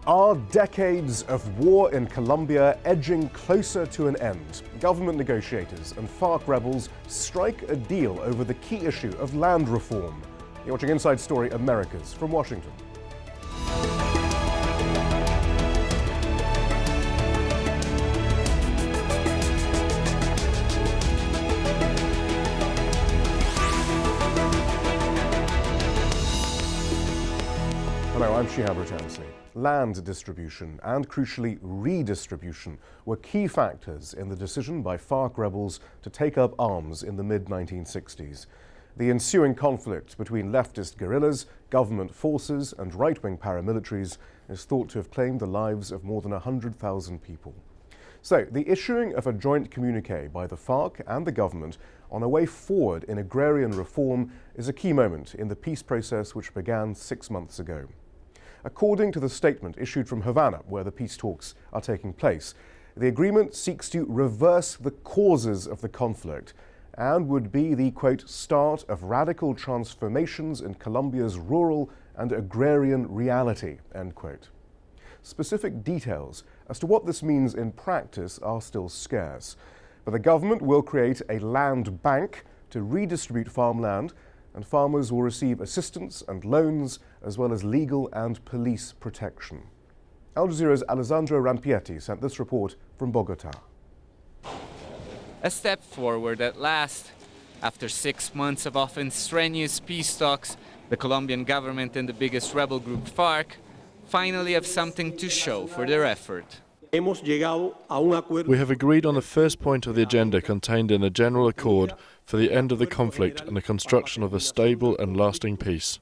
Are decades of war in Colombia edging closer to an end? Government negotiators and FARC rebels strike a deal over the key issue of land reform. You're watching Inside Story Americas from Washington. Hello, I'm Shihab Ratansi. Land distribution and, crucially, redistribution were key factors in the decision by FARC rebels to take up arms in the mid-1960s. The ensuing conflict between leftist guerrillas, government forces and right-wing paramilitaries is thought to have claimed the lives of more than 100,000 people. So, the issuing of a joint communique by the FARC and the government on a way forward in agrarian reform is a key moment in the peace process which began 6 months ago. According to the statement issued from Havana, where the peace talks are taking place, the agreement seeks to reverse the causes of the conflict and would be the, quote, start of radical transformations in Colombia's rural and agrarian reality, end quote. Specific details as to what this means in practice are still scarce, but the government will create a land bank to redistribute farmland, and farmers will receive assistance and loans, as well as legal and police protection. Al Jazeera's Alessandro Rampietti sent this report from Bogota. A step forward at last. After 6 months of often strenuous peace talks, the Colombian government and the biggest rebel group FARC finally have something to show for their effort. We have agreed on the first point of the agenda contained in a general accord for the end of the conflict and the construction of a stable and lasting peace.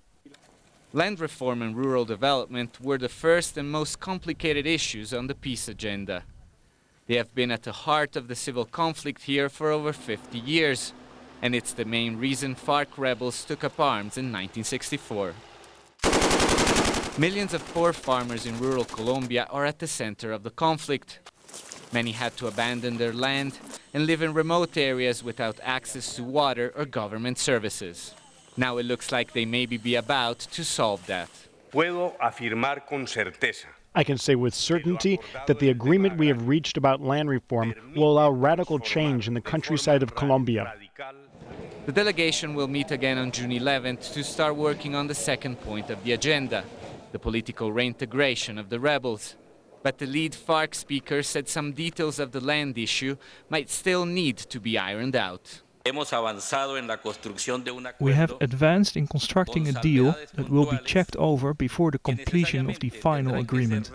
Land reform and rural development were the first and most complicated issues on the peace agenda. They have been at the heart of the civil conflict here for over 50 years, and it's the main reason FARC rebels took up arms in 1964. Millions of poor farmers in rural Colombia are at the center of the conflict. Many had to abandon their land and live in remote areas without access to water or government services. Now it looks like they may be about to solve that. Puedo afirmar con certeza. I can say with certainty that the agreement we have reached about land reform will allow radical change in the countryside of Colombia. The delegation will meet again on June 11th to start working on the second point of the agenda, the political reintegration of the rebels. But the lead FARC speaker said some details of the land issue might still need to be ironed out. We have advanced in constructing a deal that will be checked over before the completion of the final agreement.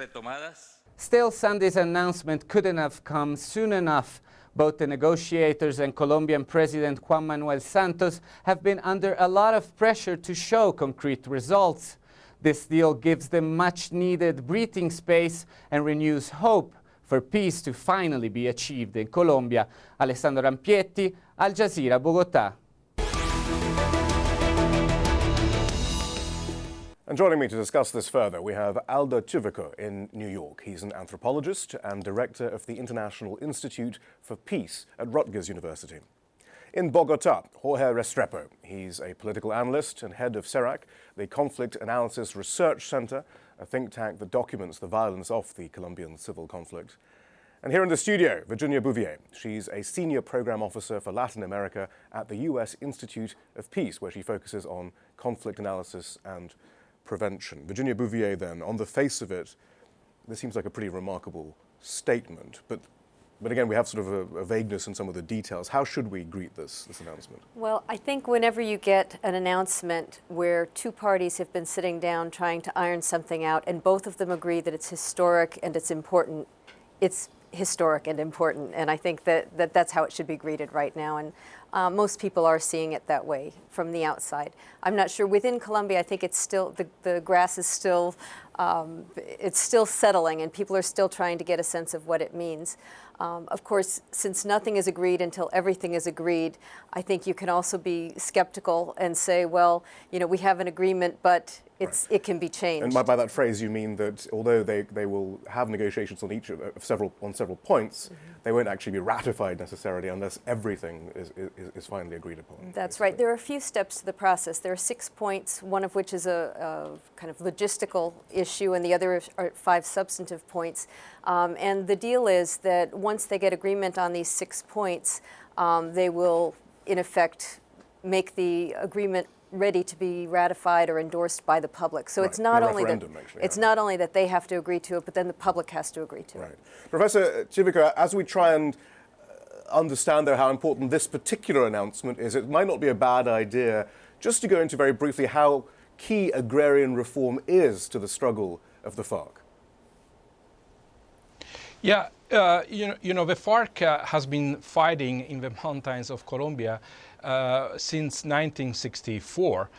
Still, Sunday's announcement couldn't have come soon enough. Both the negotiators and Colombian President Juan Manuel Santos have been under a lot of pressure to show concrete results. This deal gives them much-needed breathing space and renews hope for peace to finally be achieved in Colombia. Alessandro Rampietti, Al Jazeera, Bogota. And joining me to discuss this further, we have Aldo Chivico in New York. He's an anthropologist and director of the International Institute for Peace at Rutgers University. In Bogota, Jorge Restrepo. He's a political analyst and head of CERAC, the Conflict Analysis Research Center, a think tank that documents the violence of the Colombian civil conflict. And here in the studio, Virginia Bouvier. She's a senior program officer for Latin America at the US Institute of Peace, where she focuses on conflict analysis and prevention. Virginia Bouvier, then, on the face of it, this seems like a pretty remarkable statement, but again, we have sort of a vagueness in some of the details. How should we greet this announcement? Well, I think whenever you get an announcement where two parties have been sitting down trying to iron something out, and both of them agree that it's historic and it's important, it's historic and important. And I think that's how it should be greeted right now. And most people are seeing it that way from the outside. I'm not sure. Within Colombia, I think it's still, the grass is still, it's still settling, and people are still trying to get a sense of what it means. Of course, since nothing is agreed until everything is agreed, I think you can also be skeptical and say, well, you know, we have an agreement, but It can be changed. And by that phrase, you mean that although they will have negotiations on several points, they won't actually be ratified necessarily unless everything is finally agreed upon. That's right. There are a few steps to the process. There are 6 points, one of which is a kind of logistical issue, and the other are 5 substantive points. And the deal is that once they get agreement on these 6 points, they will, in effect, make the agreement ready to be ratified or endorsed by the public. So it's not only that they have to agree to it, but then the public has to agree to it. Professor Civica, as we try and understand though how important this particular announcement is, it might not be a bad idea just to go into very briefly how key agrarian reform is to the struggle of the FARC. Yeah, you know, the FARC has been fighting in the mountains of Colombia since 1964,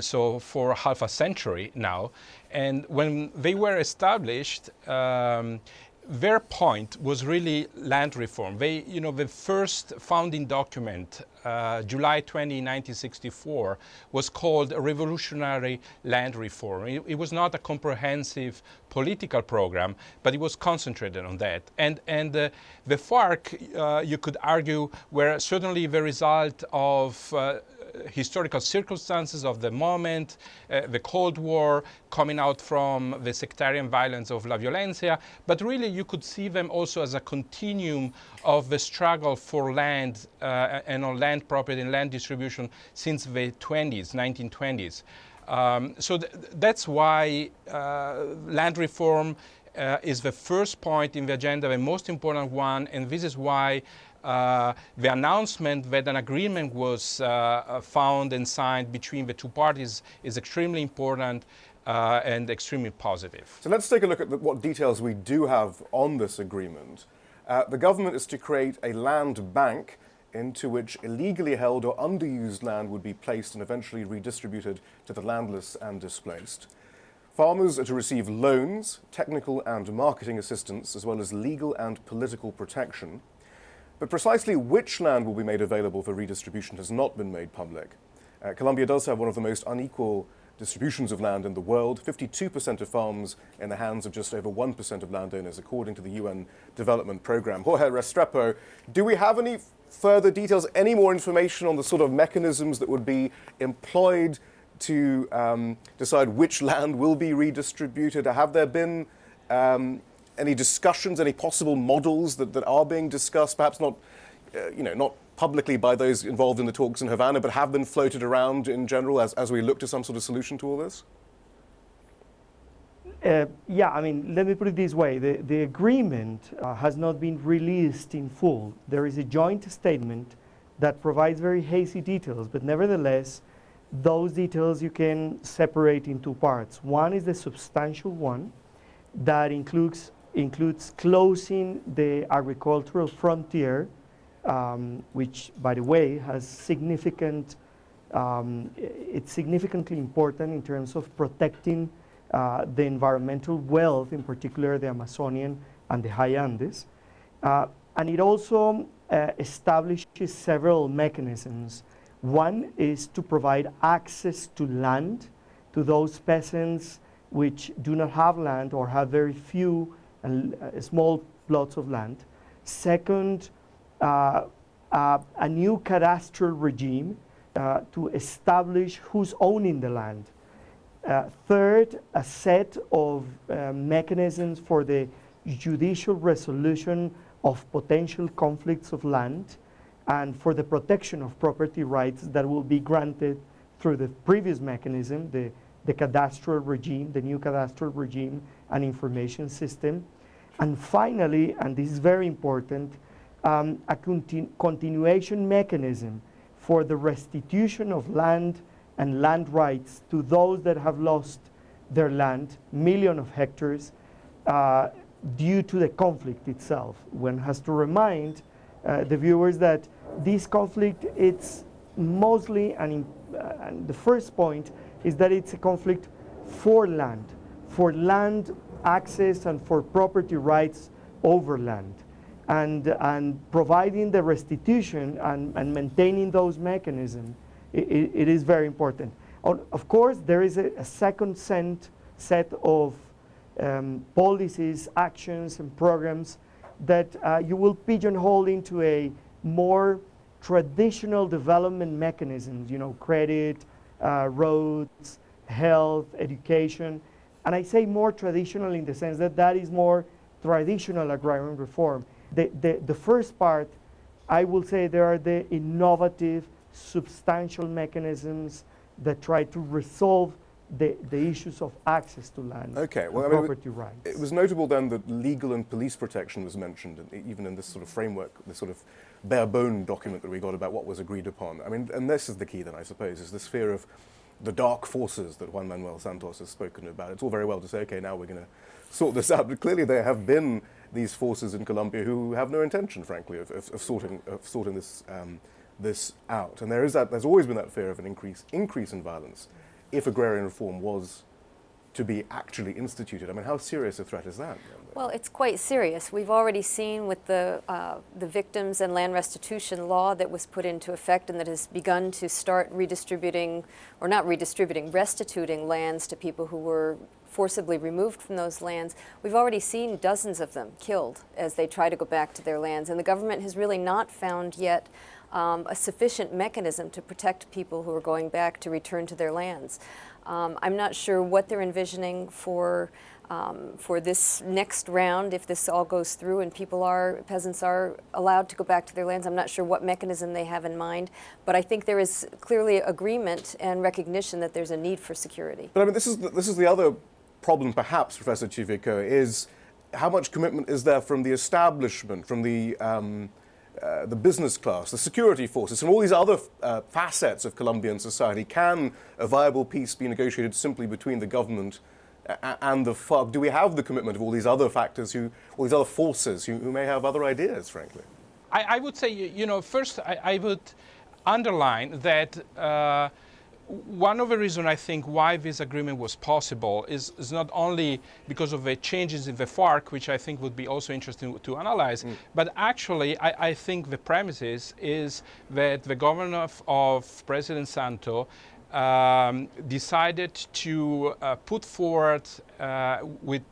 so for half a century now. And when they were established, their point was really land reform. They, you know, the first founding document, July 20, 1964, was called a revolutionary land reform. It was not a comprehensive political program, but it was concentrated on that. And the FARC, you could argue, were certainly the result of historical circumstances of the moment, the Cold War, coming out from the sectarian violence of La Violencia, but really you could see them also as a continuum of the struggle for land and on land property and land distribution since the 1920s. So that's why land reform is the first point in the agenda, the most important one, and this is why the announcement that an agreement was found and signed between the two parties is extremely important and extremely positive. So let's take a look at what details we do have on this agreement. The government is to create a land bank into which illegally held or underused land would be placed and eventually redistributed to the landless and displaced. Farmers are to receive loans, technical and marketing assistance, as well as legal and political protection. But precisely which land will be made available for redistribution has not been made public. Colombia does have one of the most unequal distributions of land in the world, 52% of farms in the hands of just over 1% of landowners, according to the UN Development Programme. Jorge Restrepo, do we have any further details, any more information on the sort of mechanisms that would be employed to decide which land will be redistributed? Have there been any discussions, any possible models that are being discussed, perhaps not, not publicly by those involved in the talks in Havana, but have been floated around in general as we look to some sort of solution to all this? Yeah, I mean, let me put it this way. The agreement has not been released in full. There is a joint statement that provides very hazy details, but nevertheless, those details you can separate in 2 parts. One is the substantial one that includes closing the agricultural frontier, which, by the way, has significant, it's significantly important in terms of protecting the environmental wealth, in particular the Amazonian and the high Andes. And it also establishes several mechanisms. One is to provide access to land to those peasants which do not have land or have very few and small plots of land. Second, a new cadastral regime to establish who's owning the land. Third, a set of mechanisms for the judicial resolution of potential conflicts of land and for the protection of property rights that will be granted through the previous mechanism, the cadastral regime, the new cadastral regime and information system. And finally, and this is very important, a continuation mechanism for the restitution of land and land rights to those that have lost their land, millions of hectares, due to the conflict itself. One has to remind the viewers that this conflict, it's mostly, and the first point is that it's a conflict for land access and for property rights over land. And providing the restitution and maintaining those mechanisms, it is very important. Of course, there is a second set of policies, actions, and programs that you will pigeonhole into a more traditional development mechanisms, credit, roads, health, education. And I say more traditional in the sense that that is more traditional agrarian reform. The first part, I will say there are the innovative, substantial mechanisms that try to resolve the issues of access to land, property rights. It was notable then that legal and police protection was mentioned, even in this sort of framework, this sort of bare bone document that we got about what was agreed upon. I mean, and this is the key then, I suppose, is this fear of the dark forces that Juan Manuel Santos has spoken about. It's all very well to say, okay, now we're going to sort this out, but clearly there have been these forces in Colombia who have no intention, frankly, of sorting this out. And there's always been that fear of an increase in violence if agrarian reform was to be actually instituted. I mean, how serious a threat is that? Well, it's quite serious. We've already seen with the victims and land restitution law that was put into effect and that has begun to start redistributing, or not redistributing, restituting lands to people who were forcibly removed from those lands. We've already seen dozens of them killed as they try to go back to their lands. And the government has really not found yet a sufficient mechanism to protect people who are going back to return to their lands. I'm not sure what they're envisioning for this next round, if this all goes through and peasants are allowed to go back to their lands. I'm not sure what mechanism they have in mind, but I think there is clearly agreement and recognition that there's a need for security. But I mean, this is the other problem, perhaps, Professor Chivico, is how much commitment is there from the establishment, from the business class, the security forces, and all these other facets of Colombian society? Can a viable peace be negotiated simply between the government and the FARC? Do we have the commitment of all these other factors, all these other forces who may have other ideas, frankly? I would say, first I would underline that one of the reasons I think why this agreement was possible is not only because of the changes in the FARC, which I think would be also interesting to analyze, but actually I think the premises is that the government of President Santos decided to put forward with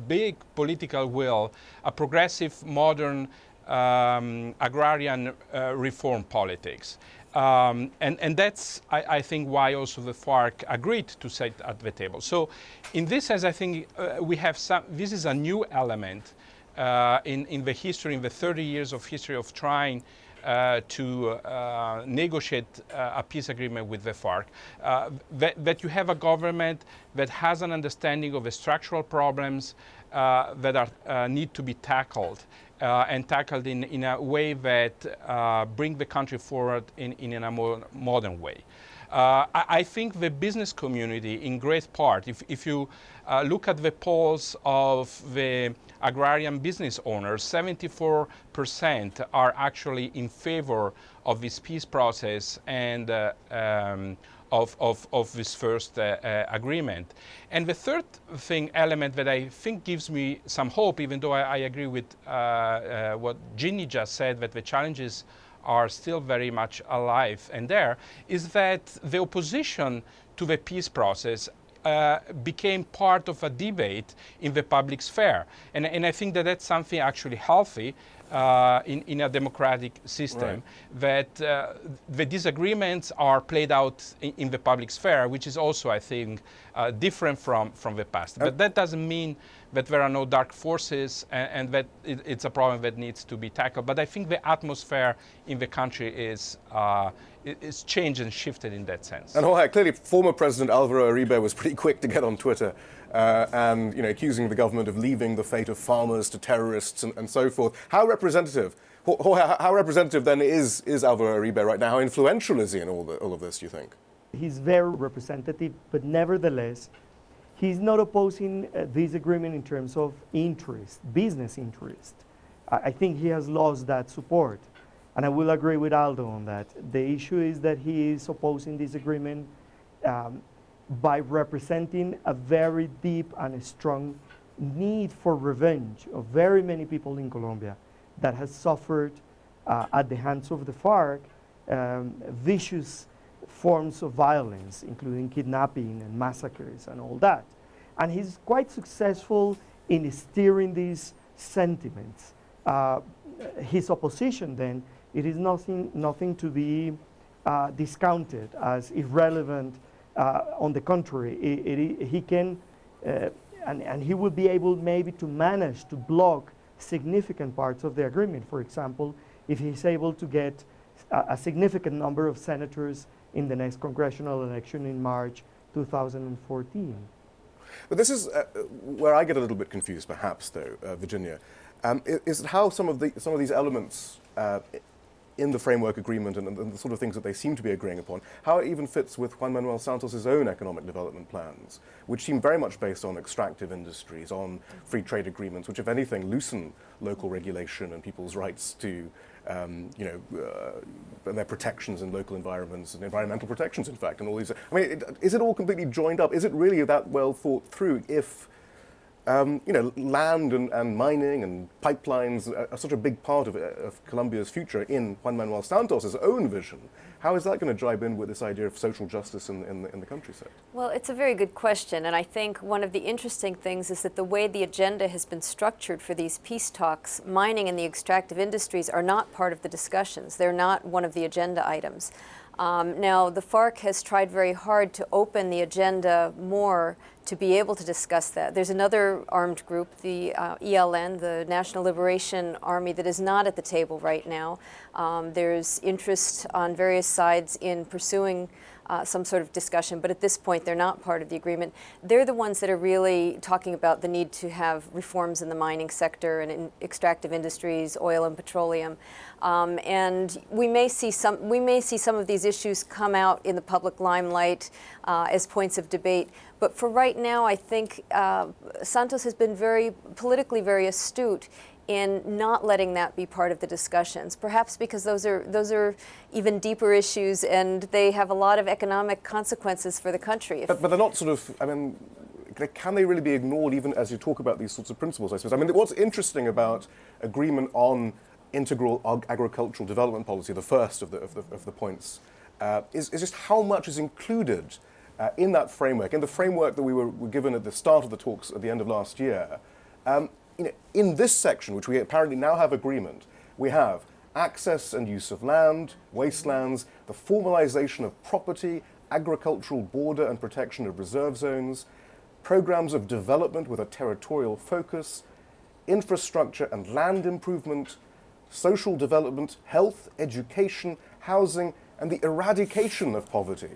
big political will a progressive, modern agrarian reform politics. And that's, I think, why also the FARC agreed to sit at the table. So in this sense, I think we have this is a new element in the history, in the 30 years of history of trying to negotiate a peace agreement with the FARC, that you have a government that has an understanding of the structural problems that need to be tackled. And tackled in a way that bring the country forward in a more modern way. I think the business community, in great part, if you look at the polls of the agrarian business owners, 74% are actually in favor of this peace process and of this first agreement. And the third element that I think gives me some hope, even though I agree with what Ginny just said, that the challenges are still very much alive and there, is that the opposition to the peace process became part of a debate in the public sphere. And I think that that's something actually healthy in a democratic system, right, that the disagreements are played out in the public sphere, which is also, I think, different from the past. But that doesn't mean that there are no dark forces and that it's a problem that needs to be tackled. But I think the atmosphere in the country is changed and shifted in that sense. And clearly, former President Alvaro Uribe was pretty quick to get on Twitter and accusing the government of leaving the fate of farmers to terrorists and so forth. How representative? How representative then is Alvaro Uribe right now? How influential is he in all of this, do you think? He's very representative, but nevertheless, he's not opposing this agreement in terms of interest, business interest. I think he has lost that support. And I will agree with Aldo on that. The issue is that he is opposing this agreement by representing a very deep and strong need for revenge of very many people in Colombia that has suffered at the hands of the FARC vicious forms of violence, including kidnapping and massacres and all that. And he's quite successful in steering these sentiments. His opposition, then, it is nothing to be discounted as irrelevant. On the contrary, he can, and he will be able maybe to manage to block significant parts of the agreement. For example, if he's able to get a significant number of senators in the next congressional election in March 2014. But this is where I get a little bit confused, perhaps, though, Virginia. Is how some of these elements in the framework agreement and the sort of things that they seem to be agreeing upon, how it even fits with Juan Manuel Santos' own economic development plans, which seem very much based on extractive industries, on free trade agreements, which, if anything, loosen local regulation and people's rights to, their protections in local environments and environmental protections, in fact, and all these. I mean, is it all completely joined up? Is it really that well thought through if land and mining and pipelines are such a big part of Colombia's future in Juan Manuel Santos' own vision? How is that going to jibe in with this idea of social justice in the countryside? Well, it's a very good question, and I think one of the interesting things is that the way the agenda has been structured for these peace talks, mining and the extractive industries are not part of the discussions. They're not one of the agenda items. Now, the FARC has tried very hard to open the agenda more to be able to discuss that. There's another armed group, the ELN, the National Liberation Army, that is not at the table right now. There's interest on various sides in pursuing some sort of discussion, but at this point they're not part of the agreement. They're the ones that are really talking about the need to have reforms in the mining sector and in extractive industries, oil and petroleum. And we may see some of these issues come out in the public limelight as points of debate. But for right now, I think Santos has been politically very astute in not letting that be part of the discussions, perhaps because those are even deeper issues and they have a lot of economic consequences for the country. But they're not sort of, I mean, can they really be ignored even as you talk about these sorts of principles, I suppose? I mean, what's interesting about agreement on integral agricultural development policy, the first of the points, is just how much is included in that framework, in the framework that we were given at the start of the talks at the end of last year. In this section, which we apparently now have agreement, we have access and use of land, wastelands, the formalization of property, agricultural border and protection of reserve zones, programs of development with a territorial focus, infrastructure and land improvement, social development, health, education, housing, and the eradication of poverty.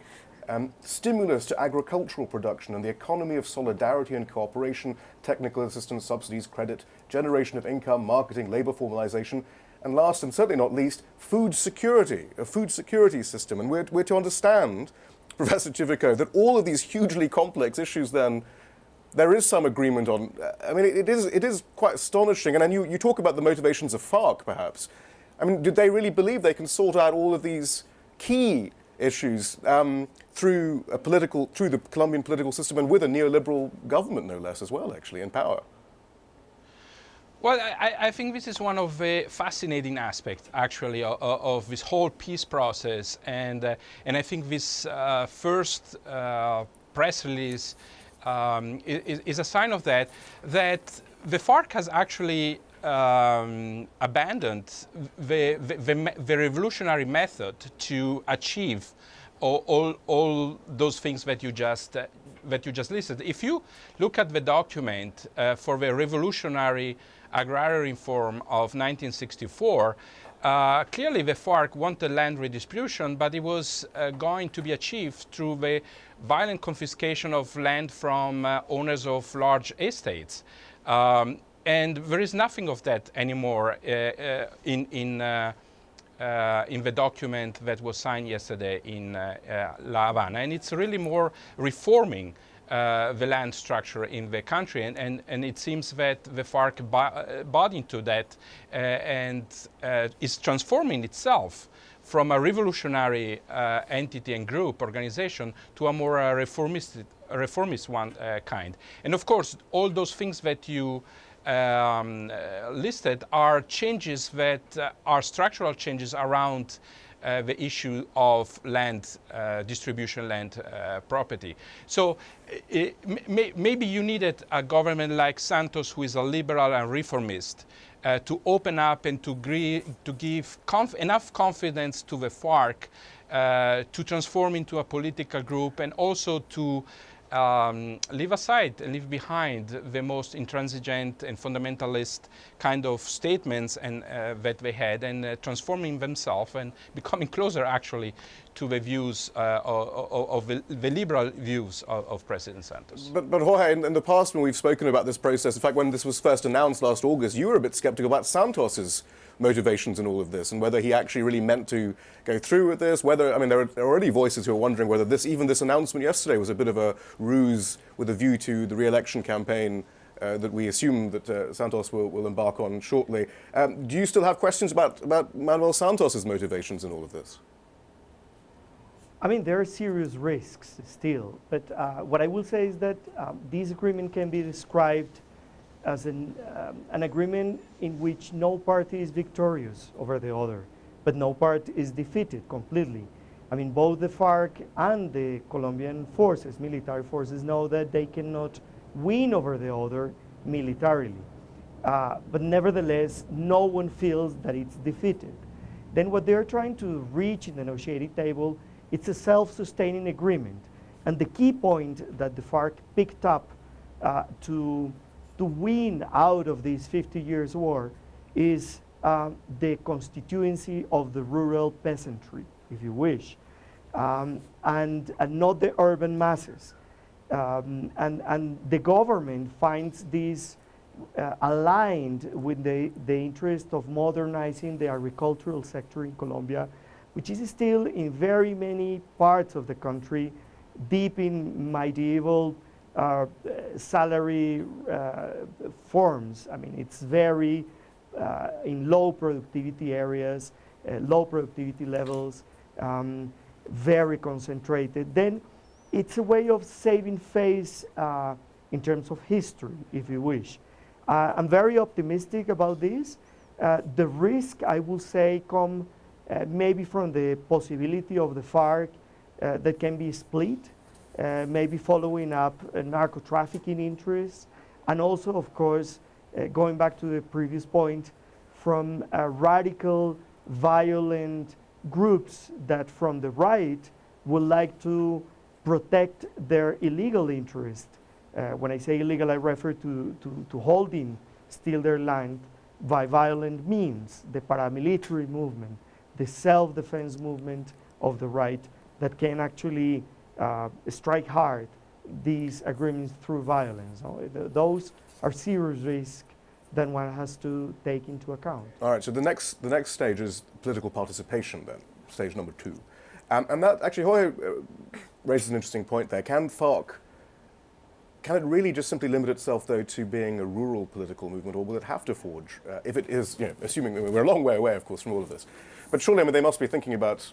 Stimulus to agricultural production and the economy of solidarity and cooperation, technical assistance, subsidies, credit, generation of income, marketing, labor formalization, and last and certainly not least, food security, a food security system. And we're to understand, Professor Chivico, that all of these hugely complex issues then, there is some agreement on. I mean, it is quite astonishing. And then you talk about the motivations of FARC, perhaps. I mean, did they really believe they can sort out all of these key issues through the Colombian political system and with a neoliberal government, no less, as well, actually, in power? Well, I think this is one of the fascinating aspects, actually, of this whole peace process, and I think this first press release is a sign of that the FARC has actually abandoned the revolutionary method to achieve all those things that you just listed. If you look at the document for the revolutionary agrarian reform of 1964, clearly the FARC wanted land redistribution, but it was going to be achieved through the violent confiscation of land from owners of large estates. And there is nothing of that anymore in the document that was signed yesterday in La Habana. And it's really more reforming the land structure in the country. And it seems that the FARC bought into that and is transforming itself from a revolutionary entity and group organization to a more reformist one kind. And of course, all those things that you listed are changes that are structural changes around the issue of land distribution, land property. So maybe you needed a government like Santos, who is a liberal and reformist, to open up and to give enough confidence to the FARC to transform into a political group, and also to leave aside and leave behind the most intransigent and fundamentalist kind of statements and that they had, and transforming themselves and becoming closer actually to the views of the liberal views of President Santos. But Jorge, in the past when we've spoken about this process, in fact when this was first announced last August, you were a bit sceptical about Santos's motivations in all of this, and whether he actually really meant to go through with this, whether, I mean, there are already voices who are wondering whether even this announcement yesterday was a bit of a ruse with a view to the re-election campaign that we assume that Santos will embark on shortly. Do you still have questions about Manuel Santos's motivations in all of this? I mean, there are serious risks still, but what I will say is that this agreement can be described as an agreement in which no party is victorious over the other, but no part is defeated completely. I mean, both the FARC and the Colombian forces, military forces, know that they cannot win over the other militarily. But nevertheless, no one feels that it's defeated. Then what they're trying to reach in the negotiating table, it's a self-sustaining agreement. And the key point that the FARC picked up to win out of this 50 years war is the constituency of the rural peasantry, if you wish, and not the urban masses. And the government finds this aligned with the interest of modernizing the agricultural sector in Colombia, which is still in very many parts of the country deep in medieval salary forms. I mean, it's very in low productivity areas, low productivity levels, very concentrated. Then it's a way of saving face in terms of history, if you wish. I'm very optimistic about this. The risk, I will say, come maybe from the possibility of the FARC that can be split, maybe following up narco-trafficking interests, and also, of course, going back to the previous point, from radical, violent groups that from the right would like to protect their illegal interest. When I say illegal, I refer to holding still their land by violent means, the paramilitary movement, the self-defense movement of the right that can actually strike hard these agreements through violence. Those are serious risks that one has to take into account. All right, so the next stage is political participation then, stage number 2. And that actually, Jorge raises an interesting point there. Can it really just simply limit itself, though, to being a rural political movement, or will it have to forge, if it is, assuming that we're a long way away, of course, from all of this. But surely, I mean, they must be thinking about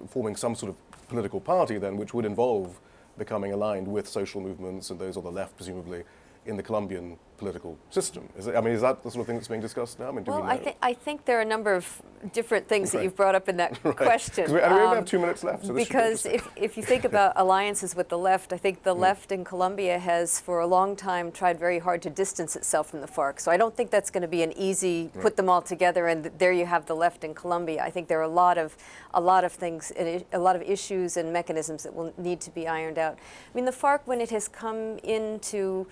forming some sort of political party then, which would involve becoming aligned with social movements and those on the left, presumably, in the Colombian political system. Is that the sort of thing that's being discussed now? I mean, well, I think there are a number of different things that you've brought up in that question. We only have 2 minutes left. So because if you think about alliances with the left, I think the left in Colombia has for a long time tried very hard to distance itself from the FARC. So I don't think that's going to be an easy put them all together and there you have the left in Colombia. I think there are a lot of things, a lot of issues and mechanisms that will need to be ironed out. I mean, the FARC, when it has come into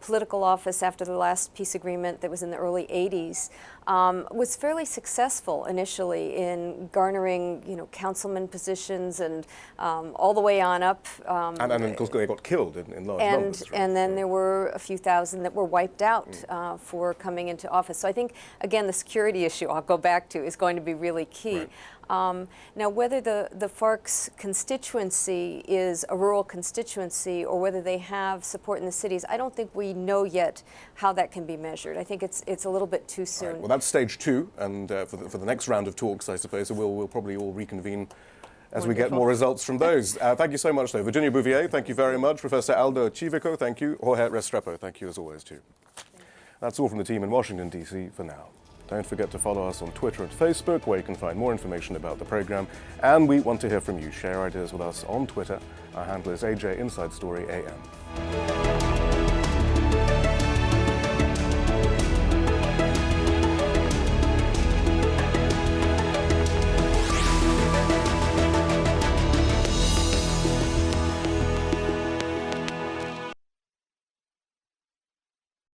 political office after the last peace agreement that was in the early 80s, was fairly successful initially in garnering, councilman positions and all the way on up. And of course they got killed in large numbers. Right? And then there were a few thousand that were wiped out for coming into office. So I think, again, the security issue I'll go back to is going to be really key. Right. Now, whether the FARC's constituency is a rural constituency or whether they have support in the cities, I don't think we know yet how that can be measured. I think it's a little bit too soon. Right. Well, that's stage 2, and for the next round of talks, I suppose, we'll probably all reconvene as we get more results from those. Thank you so much, though. Virginia Bouvier, thank you very much. Professor Aldo Chivico, thank you. Jorge Restrepo, thank you as always, too. That's all from the team in Washington, D.C. for now. Don't forget to follow us on Twitter and Facebook, where you can find more information about the program. And we want to hear from you. Share ideas with us on Twitter. Our handle is AJ Inside Story AM.